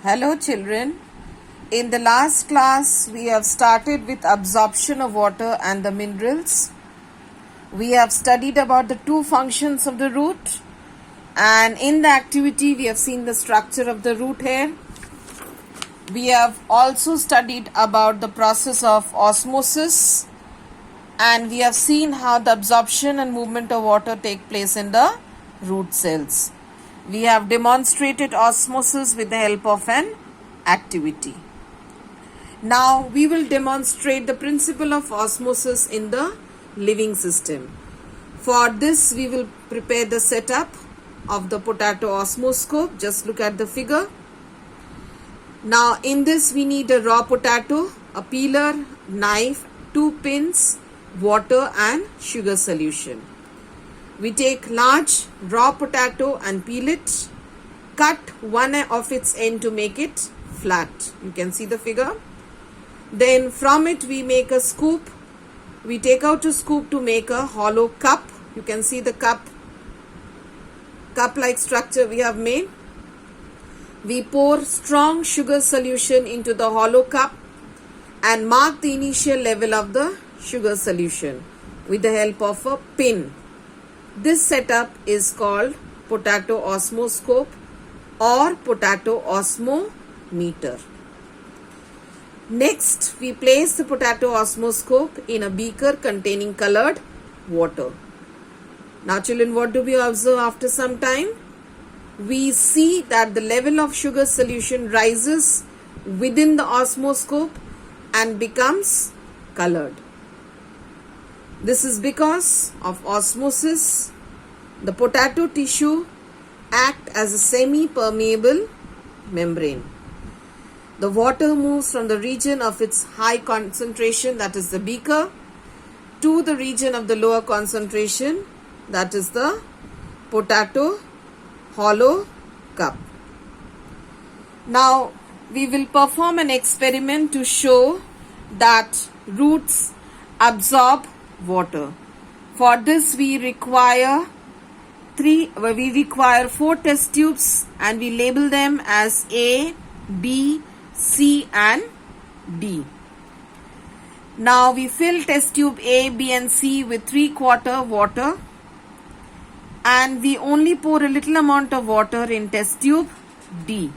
Hello children. In the last class we have started with absorption of water and the minerals. We have studied about the two functions of the root, and in the activity we have seen the structure of the root hair. We have also studied about the process of osmosis, and we have seen how the absorption and movement of water take place in the root cells. We have demonstrated osmosis with the help of an activity. Now we will demonstrate the principle of osmosis in the living system. For this we will prepare the setup of the potato osmoscope. Just look at the figure. Now in this we need a raw potato, a peeler, knife, 2 pins, water and sugar solution. We take large raw potato and peel it. Cut one of its end to make it flat. You can see the figure. Then from it we make a scoop. We take out a scoop to make a hollow cup. You can see the cup-like structure we have made. We pour strong sugar solution into the hollow cup and mark the initial level of the sugar solution with the help of a pin. This setup is called potato osmoscope or potato osmometer. Next, we place the potato osmoscope in a beaker containing colored water. Now children, what do we observe after some time? We see that the level of sugar solution rises within the osmoscope and becomes colored. This is because of osmosis. The potato tissue acts as a semi-permeable membrane. The water moves from the region of its high concentration, that is the beaker, to the region of the lower concentration, that is the potato hollow cup. Now we will perform an experiment to show that roots absorb water. For this we require 4 test tubes, and we label them as A, B, C and D. Now we fill test tube A, B and C with 3/4 water, and we only pour a little amount of water in test tube D.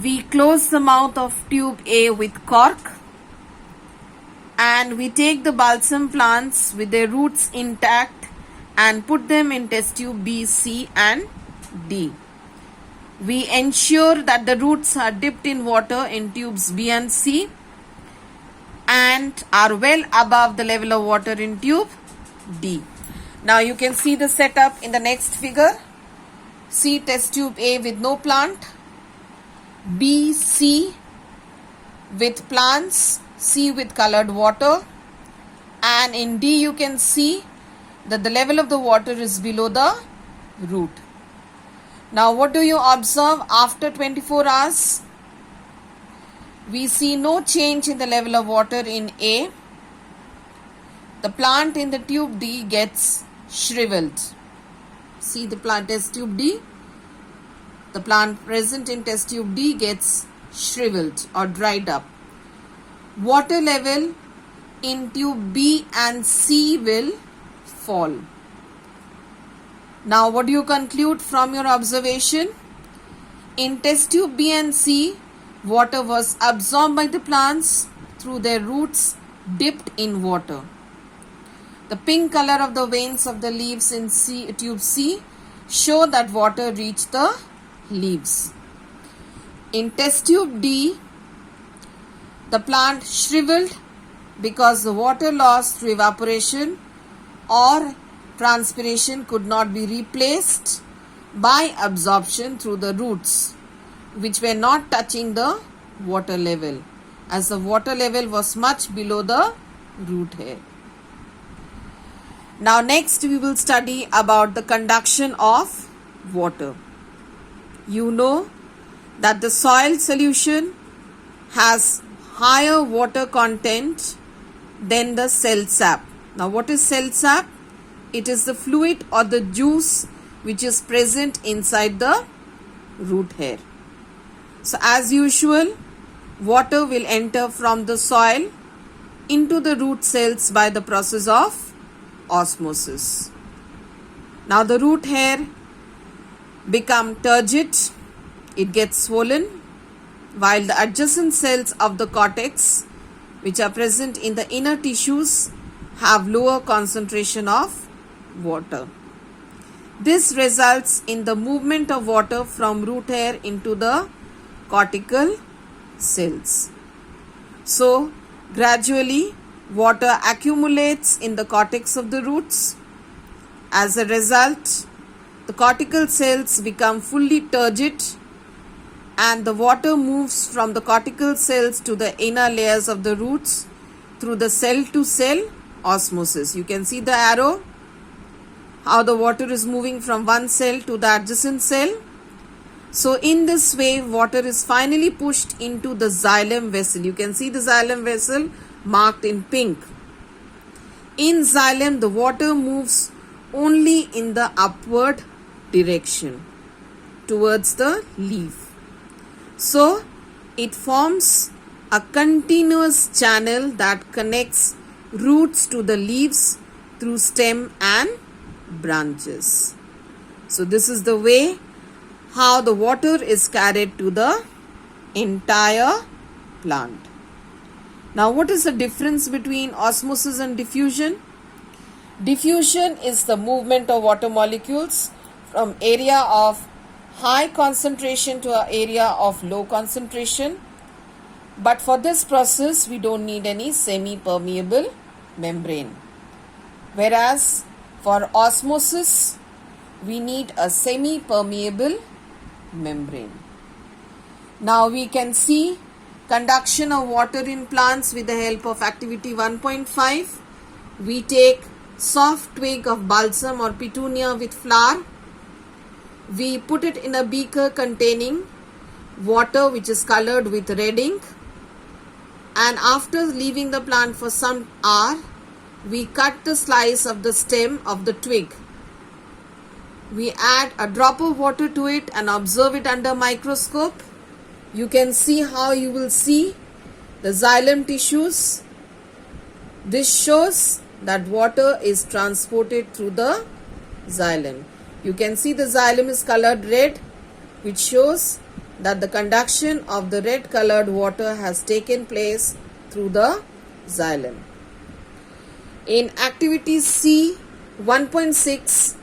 We close the mouth of tube A with cork, and we take the balsam plants with their roots intact and put them in test tube B, C and D. We ensure that the roots are dipped in water in tubes B and C and are well above the level of water in tube D. Now you can see the setup in the next figure. C, test tube A with no plant, B, C with plants, C with colored water, and in D you can see that the level of the water is below the root. Now what do you observe after 24 hours? We see no change in the level of water in A. The plant in the tube D gets shriveled. See the plant test tube D? The plant present in test tube D gets shriveled or dried up. Water level in tube B and C will fall. Now what do you conclude from your observation? In test tube B and C, water was absorbed by the plants through their roots dipped in water. The pink color of the veins of the leaves in tube C show that water reached the leaves. In test tube D, the plant shriveled because the water lost through evaporation or transpiration could not be replaced by absorption through the roots, which were not touching the water level, as the water level was much below the root hair. Now next we will study about the conduction of water. You know that the soil solution has higher water content than the cell sap. Now what is cell sap? It is the fluid or the juice which is present inside the root hair. So as usual, water will enter from the soil into the root cells by the process of osmosis. Now the root hair become turgid, it gets swollen, while the adjacent cells of the cortex, which are present in the inner tissues, have lower concentration of water. This results in the movement of water from root hair into the cortical cells. So, gradually water accumulates in the cortex of the roots. As a result, the cortical cells become fully turgid and the water moves from the cortical cells to the inner layers of the roots through the cell to cell osmosis. You can see the arrow, how the water is moving from one cell to the adjacent cell. So in this way, water is finally pushed into the xylem vessel. You can see the xylem vessel marked in pink. In xylem, the water moves only in the upward direction towards the leaf. So it forms a continuous channel that connects roots to the leaves through stem and branches. So this is the way how the water is carried to the entire plant. Now what is the difference between osmosis and diffusion? Diffusion is the movement of water molecules from area of high concentration to an area of low concentration. But for this process, we don't need any semi-permeable membrane. Whereas for osmosis, we need a semi-permeable membrane. Now we can see conduction of water in plants with the help of activity 1.5. We take soft twig of balsam or petunia with flower. We put it in a beaker containing water which is colored with red ink, and after leaving the plant for some hour, we cut the slice of the stem of the twig. We add a drop of water to it and observe it under microscope. You can see how you will see the xylem tissues. This shows that water is transported through the xylem. You can see the xylem is colored red, which shows that the conduction of the red colored water has taken place through the xylem. In activity C 1.6,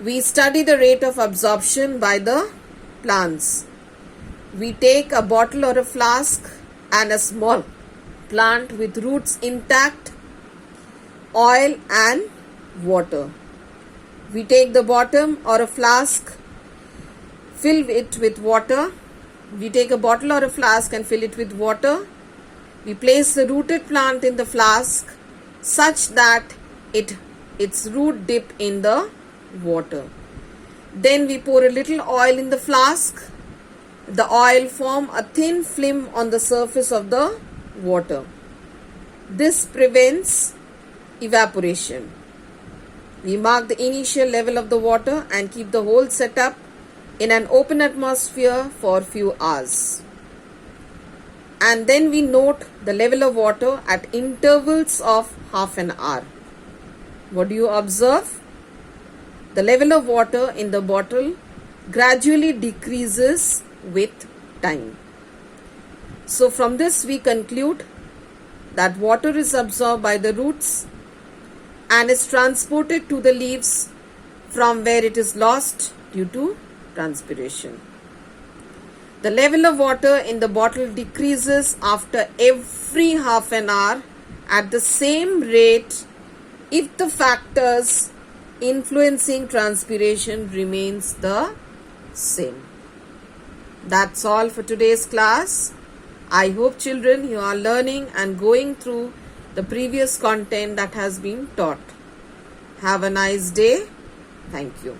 we study the rate of absorption by the plants. We take a bottle or a flask and a small plant with roots intact, oil and water. We take the bottom or a flask, fill it with water. We take a bottle or a flask and fill it with water. We place the rooted plant in the flask such that its root dip in the water. Then we pour a little oil in the flask. The oil form a thin film on the surface of the water. This prevents evaporation. We mark the initial level of the water and keep the whole setup in an open atmosphere for a few hours. And then we note the level of water at intervals of half an hour. What do you observe? The level of water in the bottle gradually decreases with time. So from this we conclude that water is absorbed by the roots and is transported to the leaves, from where it is lost due to transpiration. The level of water in the bottle decreases after every half an hour at the same rate if the factors influencing transpiration remains the same. That's all for today's class. I hope children you are learning and going through the previous content that has been taught. Have a nice day. Thank you.